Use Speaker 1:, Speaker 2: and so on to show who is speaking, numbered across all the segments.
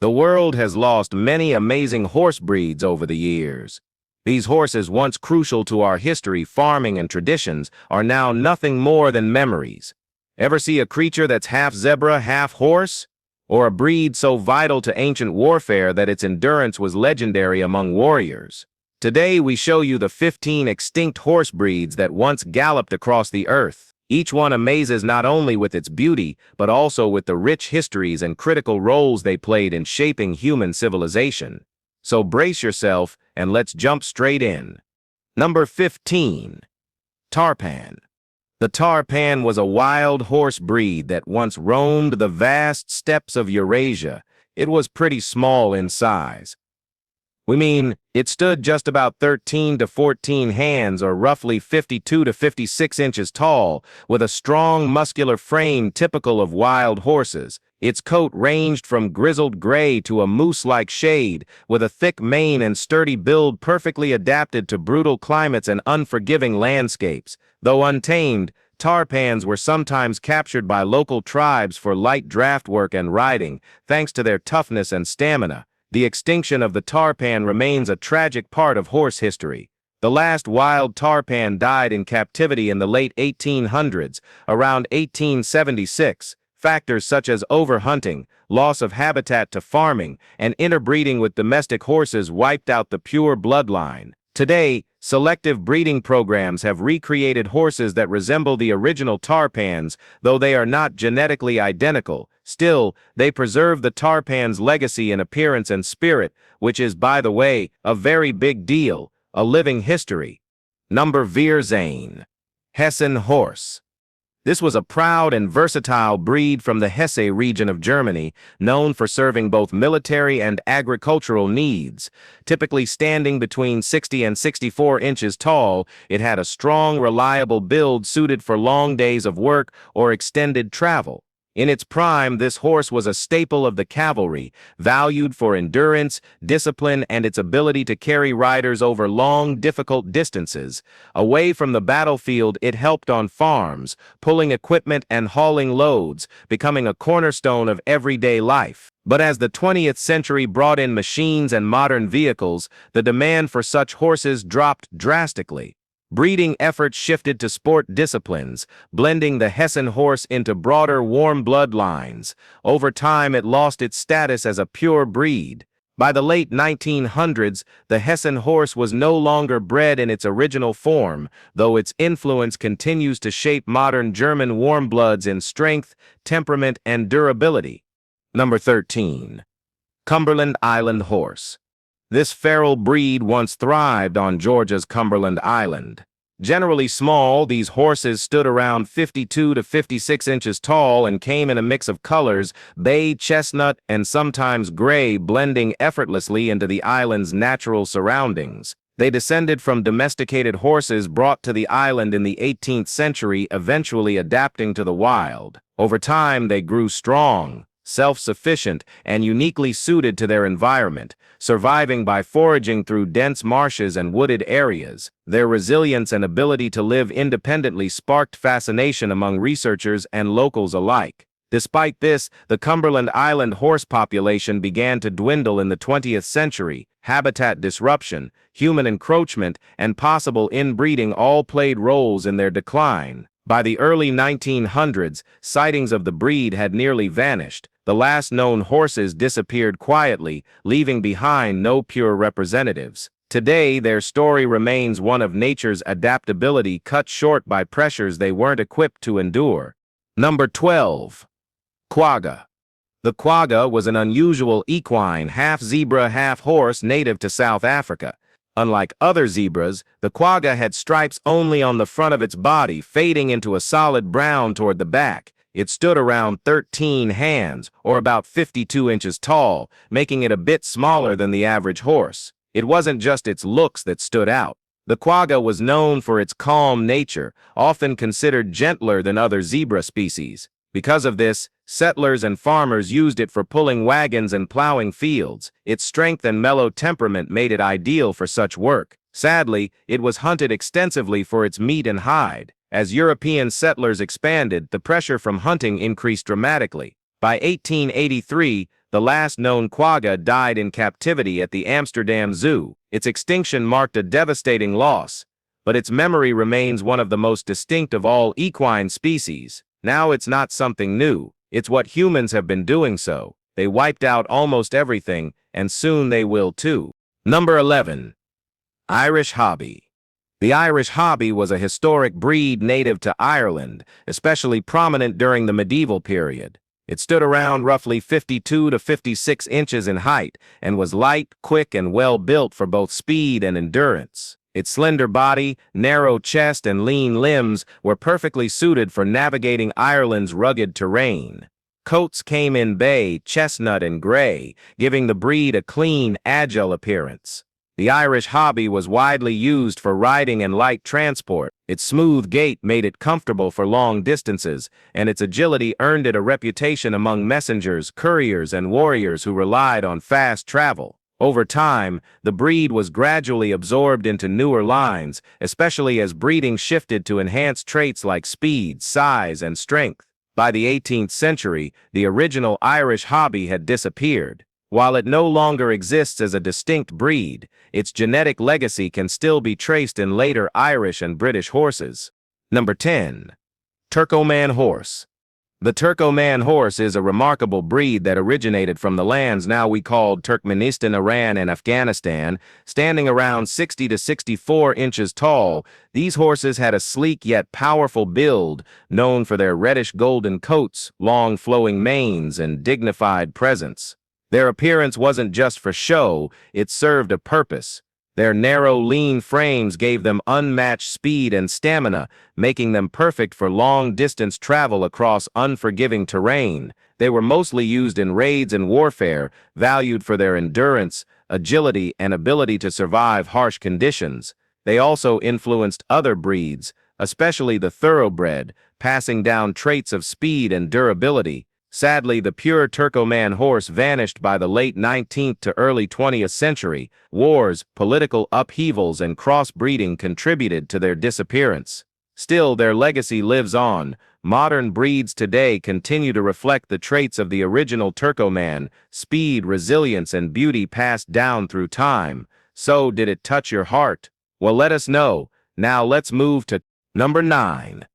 Speaker 1: The world has lost many amazing horse breeds over the years. These horses, once crucial to our history, farming, and traditions, are now nothing more than memories. Ever see a creature that's half zebra, half horse? Or a breed so vital to ancient warfare that its endurance was legendary among warriors? Today we show you the 15 extinct horse breeds that once galloped across the earth. Each one amazes not only with its beauty, but also with the rich histories and critical roles they played in shaping human civilization. So brace yourself and let's jump straight in. Number 15. Tarpan. The Tarpan was a wild horse breed that once roamed the vast steppes of Eurasia. It was pretty small in size. It stood just about 13 to 14 hands, or roughly 52 to 56 inches tall, with a strong, muscular frame typical of wild horses. Its coat ranged from grizzled gray to a moose-like shade, with a thick mane and sturdy build perfectly adapted to brutal climates and unforgiving landscapes. Though untamed, Tarpans were sometimes captured by local tribes for light draft work and riding, thanks to their toughness and stamina. The extinction of the Tarpan remains a tragic part of horse history. The last wild Tarpan died in captivity in the late 1800s, around 1876. Factors such as overhunting, loss of habitat to farming, and interbreeding with domestic horses wiped out the pure bloodline. Today, selective breeding programs have recreated horses that resemble the original Tarpans, though they are not genetically identical. Still, they preserve the Tarpan's legacy in appearance and spirit, which is, by the way, a very big deal, a living history. Number 14. Hessen horse. This was a proud and versatile breed from the Hesse region of Germany, known for serving both military and agricultural needs. Typically standing between 60 and 64 inches tall, it had a strong, reliable build suited for long days of work or extended travel. In its prime, this horse was a staple of the cavalry, valued for endurance, discipline, and its ability to carry riders over long, difficult distances. Away from the battlefield, it helped on farms, pulling equipment and hauling loads, becoming a cornerstone of everyday life. But as the 20th century brought in machines and modern vehicles, the demand for such horses dropped drastically. Breeding efforts shifted to sport disciplines, blending the Hessen horse into broader warm blood lines. Over time, it lost its status as a pure breed. By the late 1900s, the Hessen horse was no longer bred in its original form, though its influence continues to shape modern German warm bloods in strength, temperament, and durability. Number 13. Cumberland Island horse. This feral breed once thrived on Georgia's Cumberland Island. Generally small, these horses stood around 52 to 56 inches tall and came in a mix of colors, bay, chestnut, and sometimes gray, blending effortlessly into the island's natural surroundings. They descended from domesticated horses brought to the island in the 18th century, eventually adapting to the wild. Over time, they grew strong, self-sufficient, and uniquely suited to their environment, surviving by foraging through dense marshes and wooded areas. Their resilience and ability to live independently sparked fascination among researchers and locals alike. Despite this, the Cumberland Island horse population began to dwindle in the 20th century. Habitat disruption, human encroachment, and possible inbreeding all played roles in their decline. By the early 1900s, sightings of the breed had nearly vanished. The last known horses disappeared quietly, leaving behind no pure representatives. Today, their story remains one of nature's adaptability cut short by pressures they weren't equipped to endure. Number 12. Quagga. The quagga was an unusual equine, half-zebra, half-horse native to South Africa. Unlike other zebras, the quagga had stripes only on the front of its body, fading into a solid brown toward the back. It stood around 13 hands, or about 52 inches tall, making it a bit smaller than the average horse. It wasn't just its looks that stood out. The quagga was known for its calm nature, often considered gentler than other zebra species. Because of this, settlers and farmers used it for pulling wagons and plowing fields. Its strength and mellow temperament made it ideal for such work. Sadly, it was hunted extensively for its meat and hide. As European settlers expanded, the pressure from hunting increased dramatically. By 1883, The last known quagga died in captivity at the Amsterdam Zoo. Its extinction marked a devastating loss, but its memory remains one of the most distinct of all equine species. Now it's not something new, it's what humans have been doing so. They wiped out almost everything, and soon they will too. Number 11. Irish Hobby. The Irish Hobby was a historic breed native to Ireland, especially prominent during the medieval period. It stood around roughly 52 to 56 inches in height and was light, quick, and well built for both speed and endurance. Its slender body, narrow chest, and lean limbs were perfectly suited for navigating Ireland's rugged terrain. Coats came in bay, chestnut, and gray, giving the breed a clean, agile appearance. The Irish Hobby was widely used for riding and light transport. Its smooth gait made it comfortable for long distances, and its agility earned it a reputation among messengers, couriers, and warriors who relied on fast travel. Over time, the breed was gradually absorbed into newer lines, especially as breeding shifted to enhance traits like speed, size, and strength. By the 18th century, the original Irish Hobby had disappeared. While it no longer exists as a distinct breed, its genetic legacy can still be traced in later Irish and British horses. Number 10. Turkoman horse. The Turkoman horse is a remarkable breed that originated from the lands now we called Turkmenistan, Iran, and Afghanistan. Standing around 60 to 64 inches tall, these horses had a sleek yet powerful build, known for their reddish-golden coats, long flowing manes, and dignified presence. Their appearance wasn't just for show, it served a purpose. Their narrow, lean frames gave them unmatched speed and stamina, making them perfect for long-distance travel across unforgiving terrain. They were mostly used in raids and warfare, valued for their endurance, agility, and ability to survive harsh conditions. They also influenced other breeds, especially the thoroughbred, passing down traits of speed and durability. Sadly, the pure Turkoman horse vanished by the late 19th to early 20th century. Wars, political upheavals, and crossbreeding contributed to their disappearance. Still, their legacy lives on. Modern breeds today continue to reflect the traits of the original Turkoman: speed, resilience, and beauty passed down through time. So, did it touch your heart? Well, let us know. Now let's move to number 9.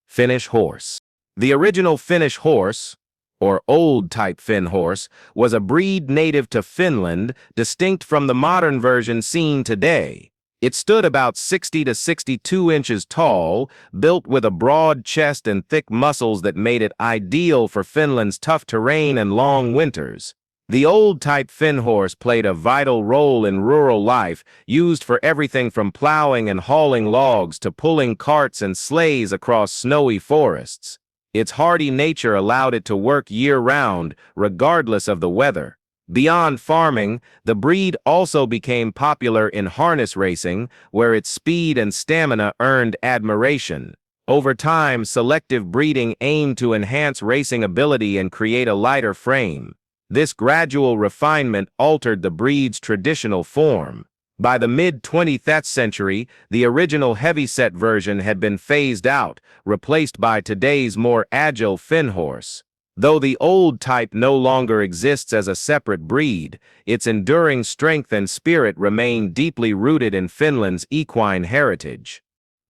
Speaker 1: Finnish horse. The original Finnish horse, or old-type Finn horse, was a breed native to Finland, distinct from the modern version seen today. It stood about 60 to 62 inches tall, built with a broad chest and thick muscles that made it ideal for Finland's tough terrain and long winters. The old-type Finn horse played a vital role in rural life, used for everything from plowing and hauling logs to pulling carts and sleighs across snowy forests. Its hardy nature allowed it to work year-round, regardless of the weather. Beyond farming, the breed also became popular in harness racing, where its speed and stamina earned admiration. Over time, selective breeding aimed to enhance racing ability and create a lighter frame. This gradual refinement altered the breed's traditional form. By the mid-20th century, the original heavyset version had been phased out, replaced by today's more agile Finn horse. Though the old type no longer exists as a separate breed, its enduring strength and spirit remain deeply rooted in Finland's equine heritage.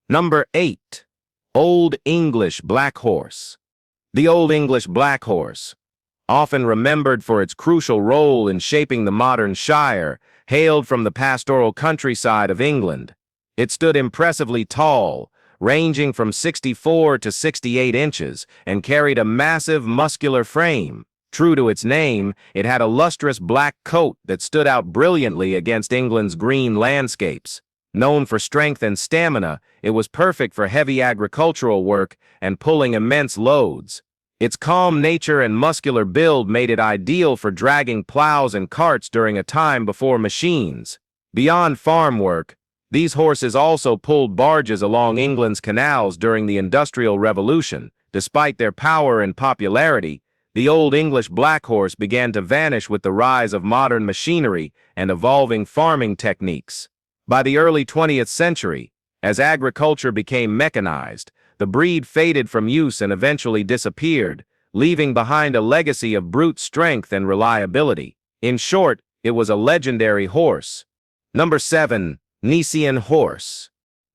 Speaker 1: Number 8. Old English Blackhorse. The Old English Blackhorse, often remembered for its crucial role in shaping the modern Shire, hailed from the pastoral countryside of England. It stood impressively tall, ranging from 64 to 68 inches, and carried a massive muscular frame. True to its name, it had a lustrous black coat that stood out brilliantly against England's green landscapes. Known for strength and stamina, it was perfect for heavy agricultural work and pulling immense loads. Its calm nature and muscular build made it ideal for dragging plows and carts during a time before machines. Beyond farm work, these horses also pulled barges along England's canals during the Industrial Revolution. Despite their power and popularity, the Old English Blackhorse began to vanish with the rise of modern machinery and evolving farming techniques. By the early 20th century, as agriculture became mechanized, the breed faded from use and eventually disappeared, leaving behind a legacy of brute strength and reliability. In short, it was a legendary horse. Number 7. Nisian horse.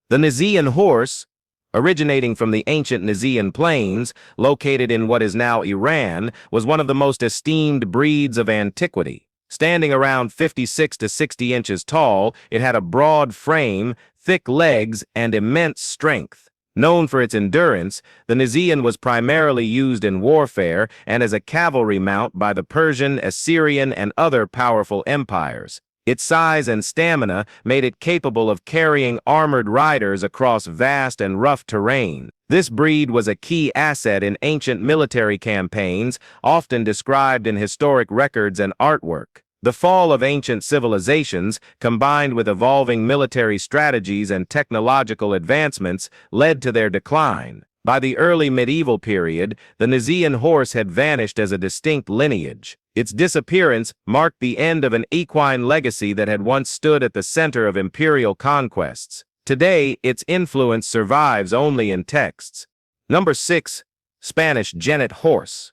Speaker 1: The Nisian horse, originating from the ancient Nisian plains, located in what is now Iran, was one of the most esteemed breeds of antiquity. Standing around 56 to 60 inches tall, it had a broad frame, thick legs, and immense strength. Known for its endurance, the Nisian was primarily used in warfare and as a cavalry mount by the Persian, Assyrian, and other powerful empires. Its size and stamina made it capable of carrying armored riders across vast and rough terrain. This breed was a key asset in ancient military campaigns, often described in historic records and artwork. The fall of ancient civilizations, combined with evolving military strategies and technological advancements, led to their decline. By the early medieval period, the Nisian horse had vanished as a distinct lineage. Its disappearance marked the end of an equine legacy that had once stood at the center of imperial conquests. Today, its influence survives only in texts. Number 6. Spanish Jennet horse.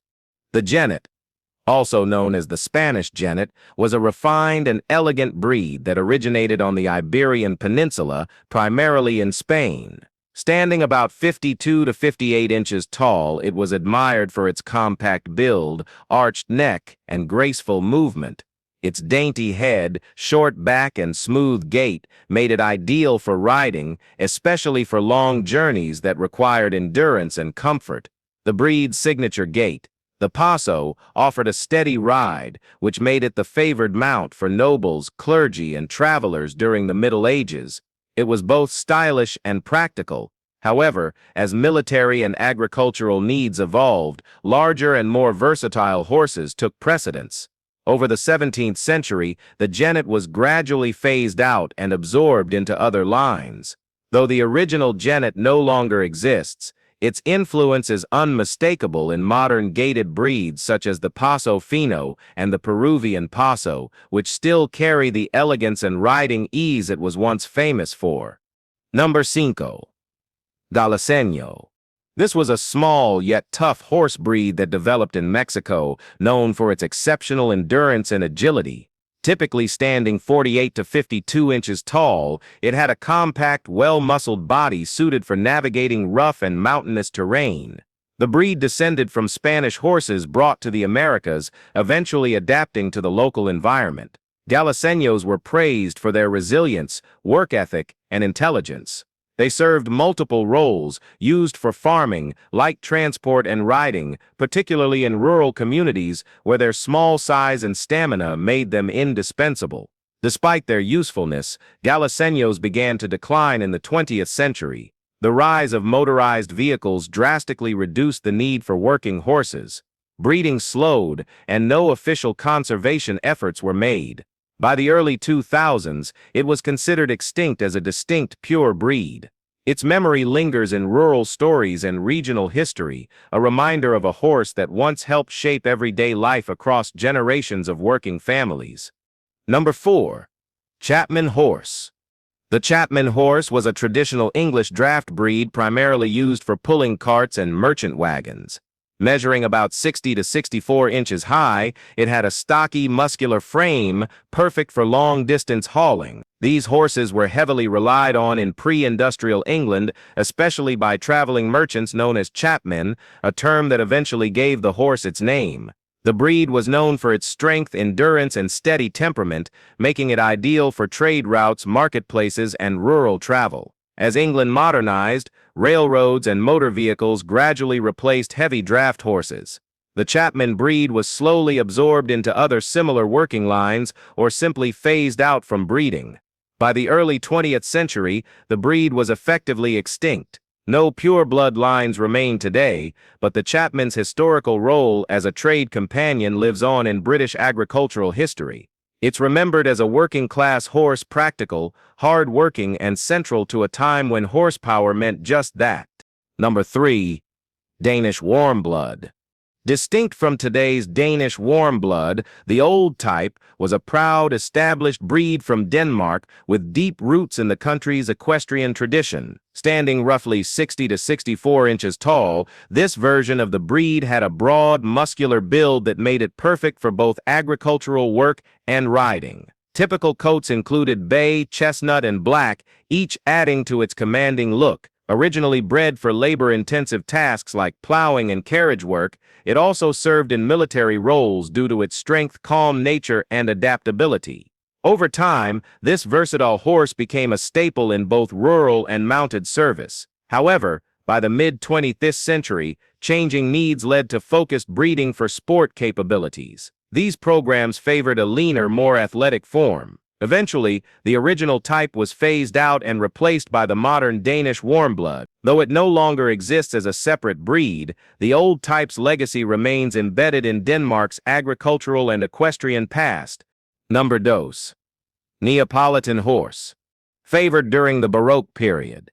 Speaker 1: The Jennet, also known as the Spanish Jennet, was a refined and elegant breed that originated on the Iberian Peninsula, primarily in Spain. Standing about 52 to 58 inches tall, it was admired for its compact build, arched neck, and graceful movement. Its dainty head, short back, and smooth gait made it ideal for riding, especially for long journeys that required endurance and comfort. The breed's signature gait, the paso, offered a steady ride, which made it the favored mount for nobles, clergy, and travelers during the Middle Ages. It was both stylish and practical. However, as military and agricultural needs evolved, larger and more versatile horses took precedence. Over the 17th century, the Jennet was gradually phased out and absorbed into other lines. Though the original Jennet no longer exists, its influence is unmistakable in modern gaited breeds such as the Paso Fino and the Peruvian Paso, which still carry the elegance and riding ease it was once famous for. Number 5. Galiseño. This was a small yet tough horse breed that developed in Mexico, known for its exceptional endurance and agility. Typically standing 48 to 52 inches tall, it had a compact, well-muscled body suited for navigating rough and mountainous terrain. The breed descended from Spanish horses brought to the Americas, eventually adapting to the local environment. Galiseños were praised for their resilience, work ethic, and intelligence. They served multiple roles, used for farming, light transport, and riding, particularly in rural communities where their small size and stamina made them indispensable. Despite their usefulness, Galiseños began to decline in the 20th century. The rise of motorized vehicles drastically reduced the need for working horses. Breeding slowed, and no official conservation efforts were made. By the early 2000s, it was considered extinct as a distinct pure breed. Its memory lingers in rural stories and regional history, a reminder of a horse that once helped shape everyday life across generations of working families. Number 4. Chapman horse. The Chapman horse was a traditional English draft breed primarily used for pulling carts and merchant wagons. Measuring about 60 to 64 inches high, it had a stocky, muscular frame, perfect for long-distance hauling. These horses were heavily relied on in pre-industrial England, especially by traveling merchants known as chapmen, a term that eventually gave the horse its name. The breed was known for its strength, endurance, and steady temperament, making it ideal for trade routes, marketplaces, and rural travel. As England modernized, railroads and motor vehicles gradually replaced heavy draft horses. The Chapman breed was slowly absorbed into other similar working lines or simply phased out from breeding. By the early 20th century, the breed was effectively extinct. No pure-blood lines remain today, but the Chapman's historical role as a trade companion lives on in British agricultural history. It's remembered as a working-class horse, practical, hard-working, and central to a time when horsepower meant just that. Number 3. Danish warm blood. Distinct from today's Danish warm blood, the old type was a proud, established breed from Denmark with deep roots in the country's equestrian tradition. Standing roughly 60 to 64 inches tall, this version of the breed had a broad, muscular build that made it perfect for both agricultural work and riding. Typical coats included bay, chestnut, and black, each adding to its commanding look. Originally bred for labor-intensive tasks like plowing and carriage work, it also served in military roles due to its strength, calm nature, and adaptability. Over time, this versatile horse became a staple in both rural and mounted service. However, by the mid-20th century, changing needs led to focused breeding for sport capabilities. These programs favored a leaner, more athletic form. Eventually, the original type was phased out and replaced by the modern Danish warmblood. Though it no longer exists as a separate breed, the old type's legacy remains embedded in Denmark's agricultural and equestrian past. Number 2. Neapolitan horse. Favored during the Baroque period.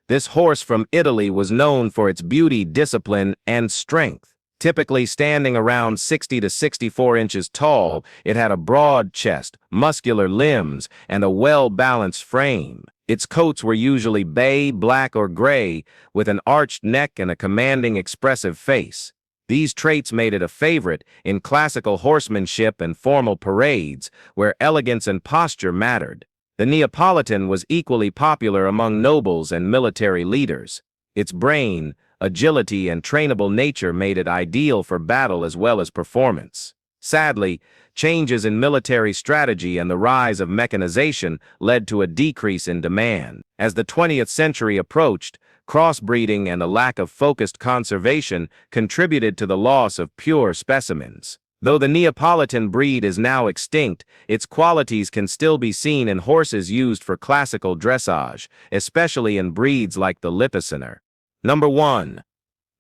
Speaker 1: This horse from Italy was known for its beauty, discipline, and strength. Typically standing around 60 to 64 inches tall, it had a broad chest, muscular limbs, and a well-balanced frame. Its coats were usually bay, black, or gray, with an arched neck and a commanding, expressive face. These traits made it a favorite in classical horsemanship and formal parades, where elegance and posture mattered. The Neapolitan was equally popular among nobles and military leaders. Its brain, agility, and trainable nature made it ideal for battle as well as performance. Sadly, changes in military strategy and the rise of mechanization led to a decrease in demand. As the 20th century approached, crossbreeding and a lack of focused conservation contributed to the loss of pure specimens. Though the Neapolitan breed is now extinct, its qualities can still be seen in horses used for classical dressage, especially in breeds like the Lipizzaner. Number 1.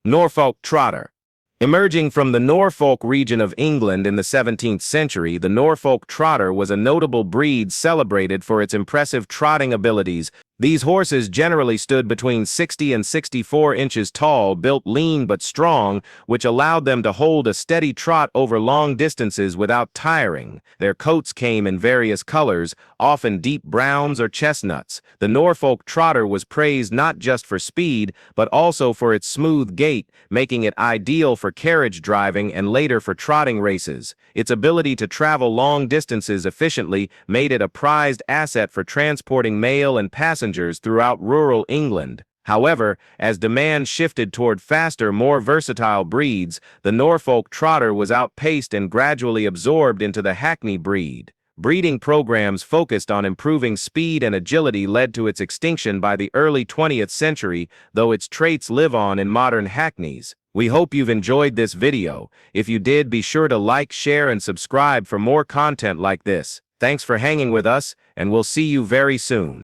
Speaker 1: Norfolk Trotter. Emerging from the Norfolk region of England in the 17th century, the Norfolk Trotter was a notable breed celebrated for its impressive trotting abilities. These horses generally stood between 60 and 64 inches tall, built lean but strong, which allowed them to hold a steady trot over long distances without tiring. Their coats came in various colors, often deep browns or chestnuts. The Norfolk Trotter was praised not just for speed, but also for its smooth gait, making it ideal for carriage driving and later for trotting races. Its ability to travel long distances efficiently made it a prized asset for transporting mail and passengers throughout rural England. However, as demand shifted toward faster, more versatile breeds, the Norfolk Trotter was outpaced and gradually absorbed into the Hackney breed. Breeding programs focused on improving speed and agility led to its extinction by the early 20th century, though its traits live on in modern Hackneys. We hope you've enjoyed this video. If you did, be sure to like, share, and subscribe for more content like this. Thanks for hanging with us, and we'll see you very soon.